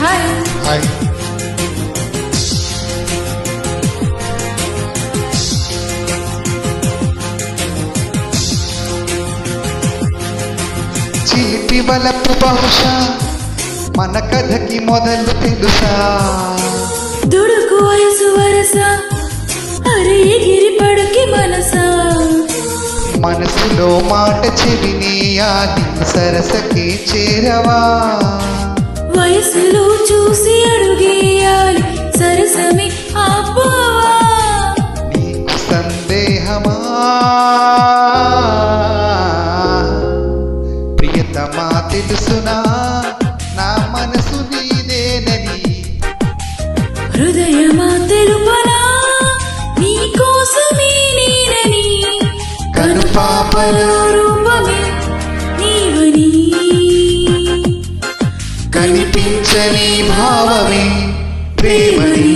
Hi hi. చిలిపి వలపు బహుశా మన కథకి మొదలు తెలుసా. దుడుకు వయసు వరస అరే ఎగిరి పడుకి మనసా. మనసులో మాట చెవిని ఆది సరసకి చేరవా. వయసులో చూసి అడుగేయాలి సరసమి ఆపోవా. నీకు సందేహమా ప్రియతమా తెలుసునా నా మనసు నీదేనని. హృదయమా తెలుపనా నీ కోసమే నేనని. కనుపాపలో రూపమే నీవని కనిపించని భావమే ప్రేమని.